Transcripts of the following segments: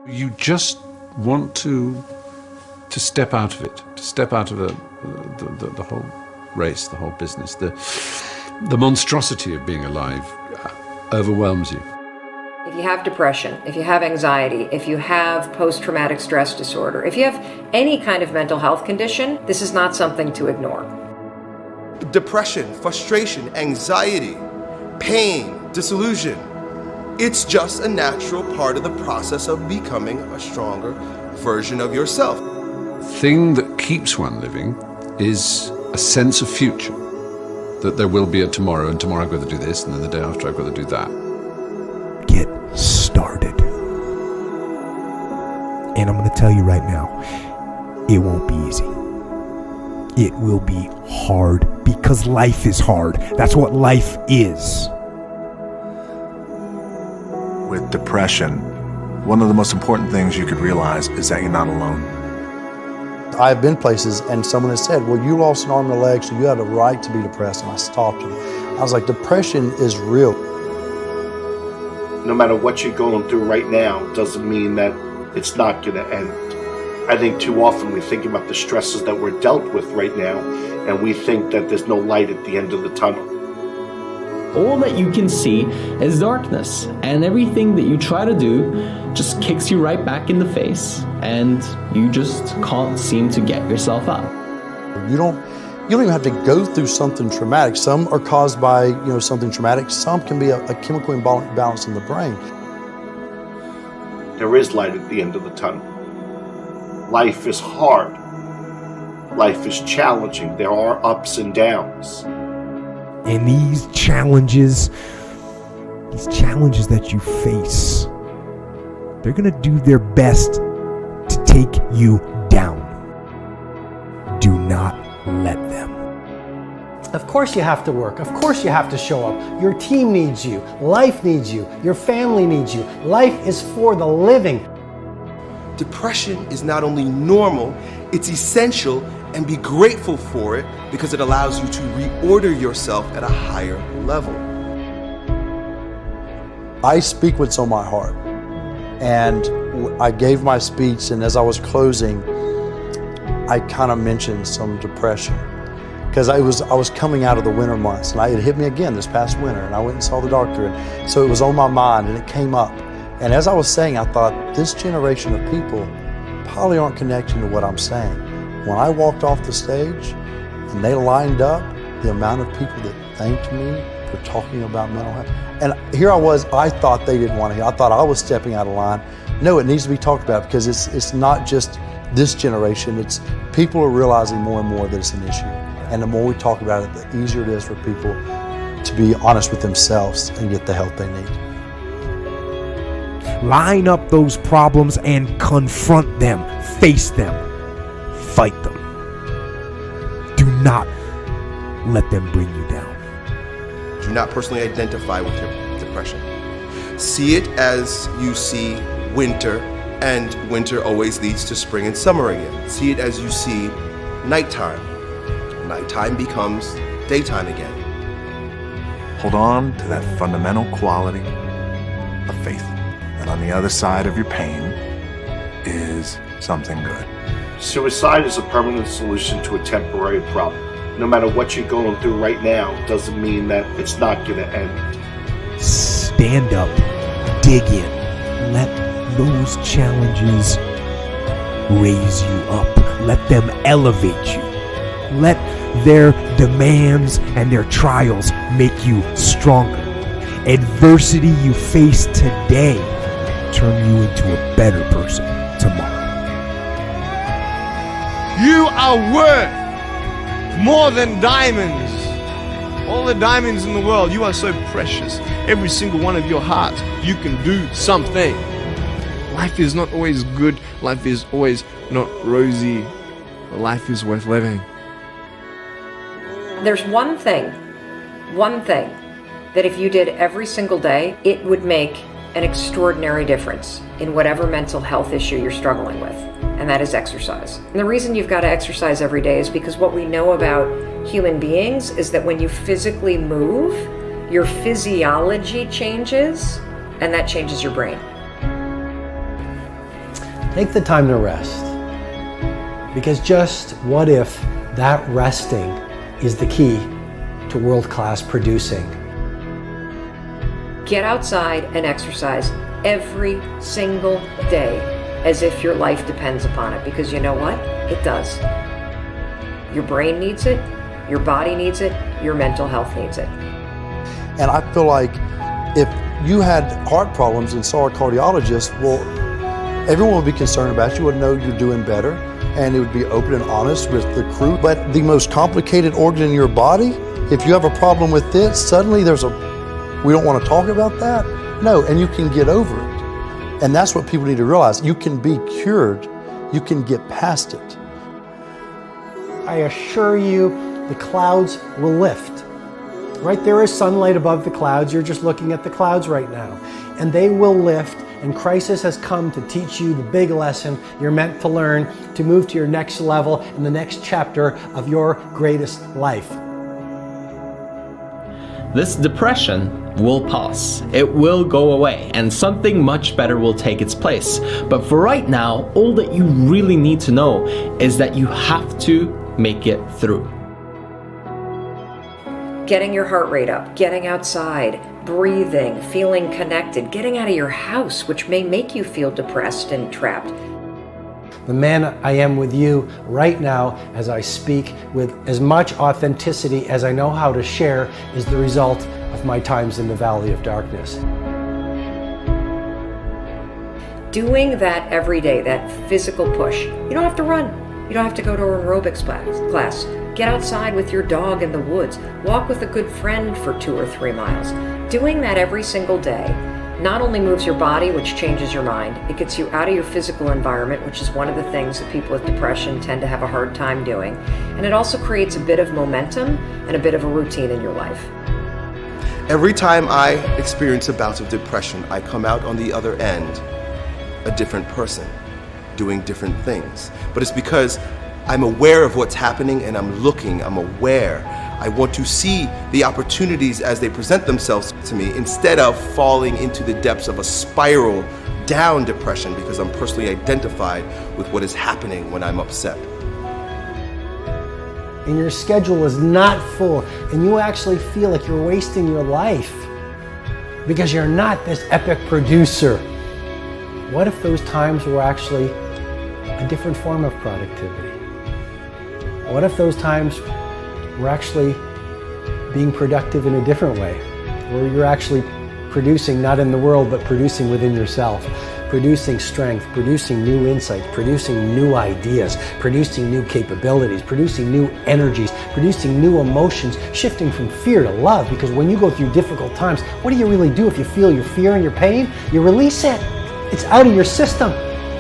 You just want to step out of it, to step out of the whole race, the whole business. The monstrosity of being alive overwhelms you. If you have depression, if you have anxiety, if you have post-traumatic stress disorder, if you have any kind of mental health condition, this is not something to ignore. Depression, frustration, anxiety, pain, disillusion. It's just a natural part of the process of becoming a stronger version of yourself. The thing that keeps one living is a sense of future, that there will be a tomorrow, and tomorrow I've got to do this, and then the day after I've got to do that. Get started. And I'm going to tell you right now, it won't be easy. It will be hard because life is hard. That's what life is. With depression, one of the most important things you could realize is that you're not alone. I've been places and someone has said, well, you lost an arm and a leg, so you had a right to be depressed. And I stopped them. I was like, depression is real. No matter what you're going through right now doesn't mean that it's not going to end. I think too often we think about the stresses that we're dealt with right now, and we think that there's no light at the end of the tunnel. All that you can see is darkness, and everything that you try to do just kicks you right back in the face, and you just can't seem to get yourself up. You don't even have to go through something traumatic. Some are caused by something traumatic. Some can be a chemical imbalance in the brain. There is light at the end of the tunnel. Life is hard. Life is challenging. There are ups and downs. And these challenges that you face, they're going to do their best to take you down. Do not let them. Of course you have to work. Of course you have to show up. Your team needs you. Life needs you. Your family needs you. Life is for the living. Depression is not only normal, it's essential, and be grateful for it because it allows you to reorder yourself at a higher level. I speak what's on my heart. And I gave my speech, and as I was closing, I kind of mentioned some depression. Because I was coming out of the winter months, and it hit me again this past winter, and I went and saw the doctor, and so it was on my mind, and it came up. And as I was saying, I thought, this generation of people probably aren't connecting to what I'm saying. When I walked off the stage and they lined up, the amount of people that thanked me for talking about mental health. And here I was, I thought they didn't want to hear. I thought I was stepping out of line. No, it needs to be talked about because it's not just this generation. It's people are realizing more and more that it's an issue. And the more we talk about it, the easier it is for people to be honest with themselves and get the help they need. Line up those problems and confront them. Face them. Fight them. Do not let them bring you down. Do not personally identify with your depression. See it as you see winter, and winter always leads to spring and summer again. See it as you see nighttime. Nighttime becomes daytime again. Hold on to that fundamental quality of faith. And on the other side of your pain is something good. Suicide is a permanent solution to a temporary problem. No matter what you're going through right now doesn't mean that it's not going to end. Stand up. Dig in. Let those challenges raise you up. Let them elevate you. Let their demands and their trials make you stronger. Adversity you face today turn you into a better person tomorrow. You are worth more than diamonds. All the diamonds in the world, you are so precious. Every single one of your hearts, you can do something. Life is not always good. Life is always not rosy. But life is worth living. There's one thing that if you did every single day, it would make an extraordinary difference in whatever mental health issue you're struggling with, and that is exercise. And the reason you've got to exercise every day is because what we know about human beings is that when you physically move, your physiology changes, and that changes your brain. Take the time to rest. Because just what if that resting is the key to world-class producing? Get outside and exercise every single day as if your life depends upon it, because you know what? It does. Your brain needs it, your body needs it, your mental health needs it. And I feel like if you had heart problems and saw a cardiologist, well, everyone would be concerned about you, would know you're doing better, and it would be open and honest with the crew. But the most complicated organ in your body, if you have a problem with it, suddenly we don't want to talk about that? No, and you can get over it. And that's what people need to realize. You can be cured. You can get past it. I assure you, the clouds will lift. Right, there is sunlight above the clouds. You're just looking at the clouds right now. And they will lift, and crisis has come to teach you the big lesson you're meant to learn to move to your next level in the next chapter of your greatest life. This depression will pass. It will go away, and something much better will take its place. But for right now, all that you really need to know is that you have to make it through. Getting your heart rate up, getting outside, breathing, feeling connected, getting out of your house, which may make you feel depressed and trapped. The man I am with you right now as I speak with as much authenticity as I know how to share is the result of my times in the valley of darkness. Doing that every day, that physical push, you don't have to run. You don't have to go to an aerobics class. Get outside with your dog in the woods. Walk with a good friend for 2 or 3 miles. Doing that every single day not only moves your body, which changes your mind, it gets you out of your physical environment, which is one of the things that people with depression tend to have a hard time doing. And it also creates a bit of momentum and a bit of a routine in your life. Every time I experience a bout of depression, I come out on the other end a different person, doing different things. But it's because I'm aware of what's happening and I'm aware. I want to see the opportunities as they present themselves to me instead of falling into the depths of a spiral down depression because I'm personally identified with what is happening when I'm upset. And your schedule is not full and you actually feel like you're wasting your life because you're not this epic producer. What if those times were actually a different form of productivity? What if those times were actually being productive in a different way, where you're actually producing not in the world, but producing within yourself, producing strength, producing new insights, producing new ideas, producing new capabilities, producing new energies, producing new emotions, shifting from fear to love, because when you go through difficult times, what do you really do if you feel your fear and your pain? You release it. It's out of your system,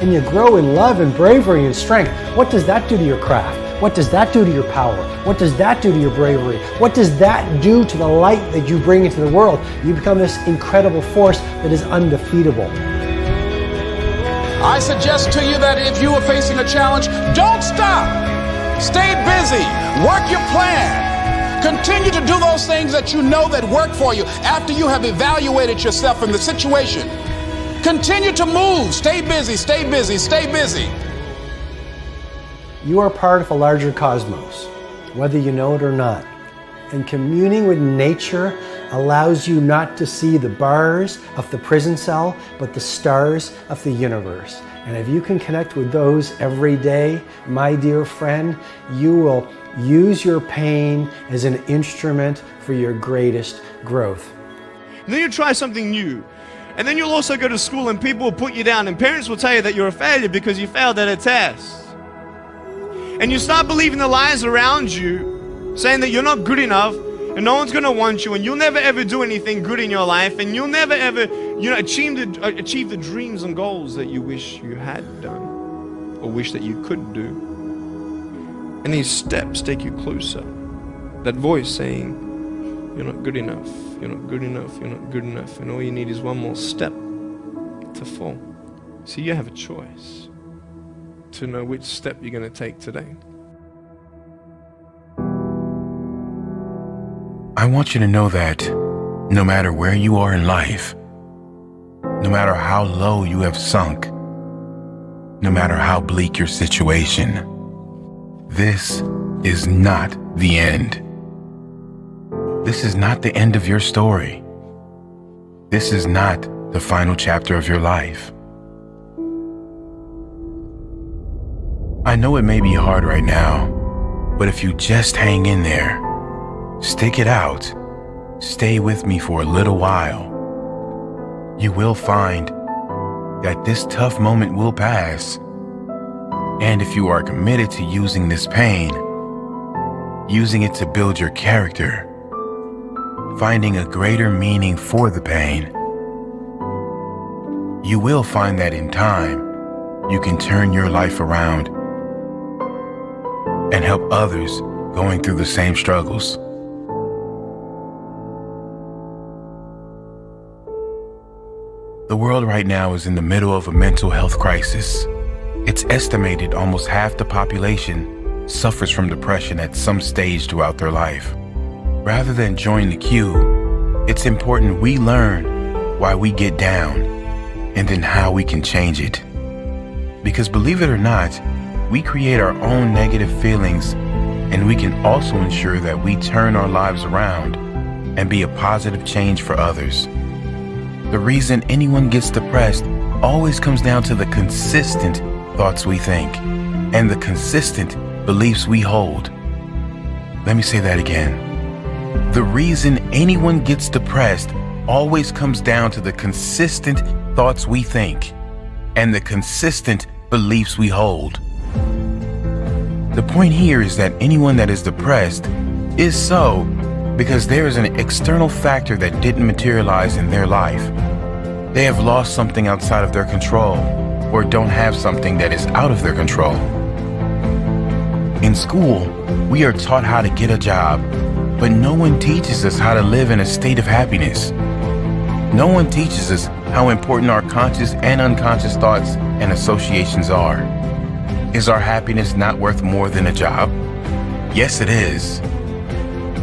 and you grow in love and bravery and strength. What does that do to your craft? What does that do to your power? What does that do to your bravery? What does that do to the light that you bring into the world? You become this incredible force that is undefeatable. I suggest to you that if you are facing a challenge, don't stop. Stay busy. Work your plan. Continue to do those things that you know that work for you after you have evaluated yourself in the situation. Continue to move. Stay busy, stay busy, stay busy. You are part of a larger cosmos, whether you know it or not. And communing with nature allows you not to see the bars of the prison cell, but the stars of the universe. And if you can connect with those every day, my dear friend, you will use your pain as an instrument for your greatest growth. And then you try something new. And then you'll also go to school and people will put you down and parents will tell you that you're a failure because you failed at a test. And you start believing the lies around you, saying that you're not good enough and no one's going to want you and you'll never ever do anything good in your life and you'll never ever, achieve the dreams and goals that you wish you had done or wish that you could do. And these steps take you closer. That voice saying, you're not good enough, you're not good enough, you're not good enough, and all you need is one more step to fall. So you have a choice to know which step you're going to take today. I want you to know that no matter where you are in life, no matter how low you have sunk, no matter how bleak your situation. This is not the end. This is not the end of your story. This is not the final chapter of your life. I know it may be hard right now, but if you just hang in there, stick it out, stay with me for a little while, you will find that this tough moment will pass. And if you are committed to using this pain, using it to build your character, finding a greater meaning for the pain, you will find that in time, you can turn your life around and help others going through the same struggles. The world right now is in the middle of a mental health crisis. It's estimated almost half the population suffers from depression at some stage throughout their life. Rather than join the queue, it's important we learn why we get down and then how we can change it. Because believe it or not, we create our own negative feelings, and we can also ensure that we turn our lives around and be a positive change for others. The reason anyone gets depressed always comes down to the consistent thoughts we think and the consistent beliefs we hold. Let me say that again. The reason anyone gets depressed always comes down to the consistent thoughts we think and the consistent beliefs we hold. The point here is that anyone that is depressed is so because there is an external factor that didn't materialize in their life. They have lost something outside of their control or don't have something that is out of their control. In school, we are taught how to get a job, but no one teaches us how to live in a state of happiness. No one teaches us how important our conscious and unconscious thoughts and associations are. Is our happiness not worth more than a job? Yes, it is.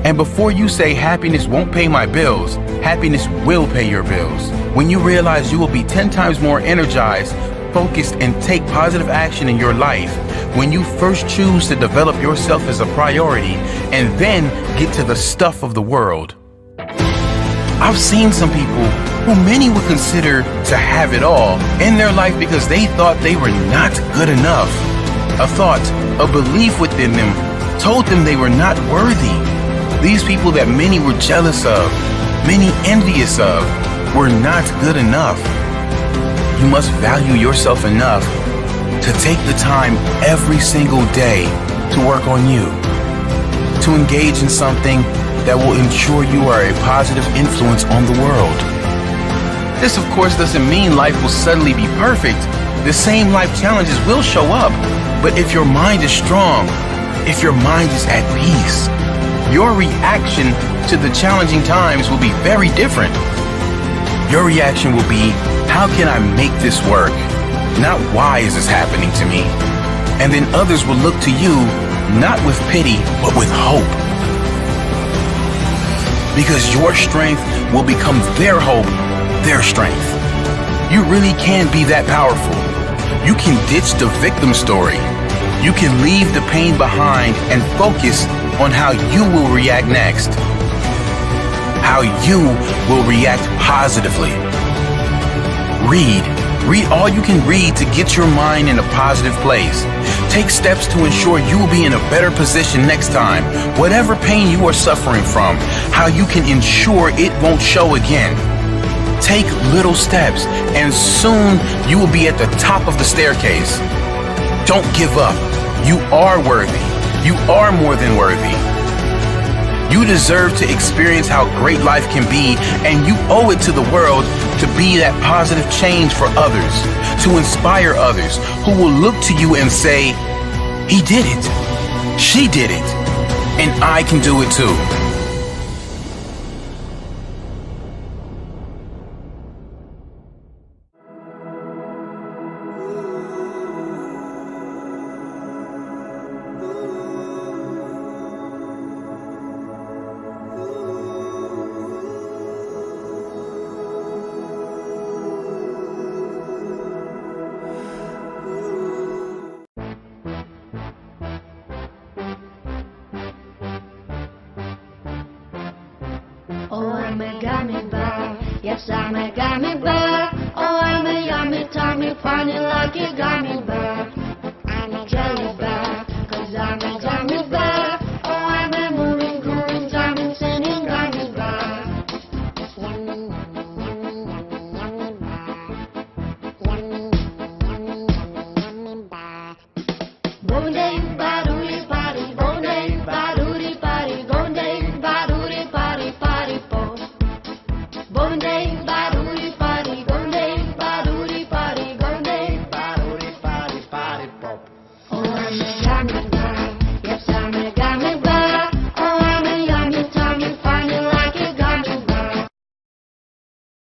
And before you say happiness won't pay my bills, happiness will pay your bills. When you realize you will be 10 times more energized, focused, and take positive action in your life, when you first choose to develop yourself as a priority and then get to the stuff of the world. I've seen some people who many would consider to have it all in their life because they thought they were not good enough. A thought, a belief within them told them they were not worthy. These people that many were jealous of, many envious of, were not good enough. You must value yourself enough to take the time every single day to work on you, to engage in something that will ensure you are a positive influence on the world. This, of course, doesn't mean life will suddenly be perfect. The same life challenges will show up, but if your mind is strong, if your mind is at peace, your reaction to the challenging times will be very different. Your reaction will be, how can I make this work? Not why is this happening to me? And then others will look to you, not with pity, but with hope. Because your strength will become their hope, their strength. You really can be that powerful. You can ditch the victim story. You can leave the pain behind and focus on how you will react next. How you will react positively. Read all you can read to get your mind in a positive place. Take steps to ensure you will be in a better position next time. Whatever pain you are suffering from, how you can ensure it won't show again. Take little steps and soon you will be at the top of the staircase. Don't give up. You are worthy. You are more than worthy. You deserve to experience how great life can be, and you owe it to the world to be that positive change for others, to inspire others who will look to you and say, he did it, she did it, and I can do it too. I'm a gummy bear. Yes, I'm a gummy bear. Oh, I'm a yummy, tummy, funny, lucky gummy bear.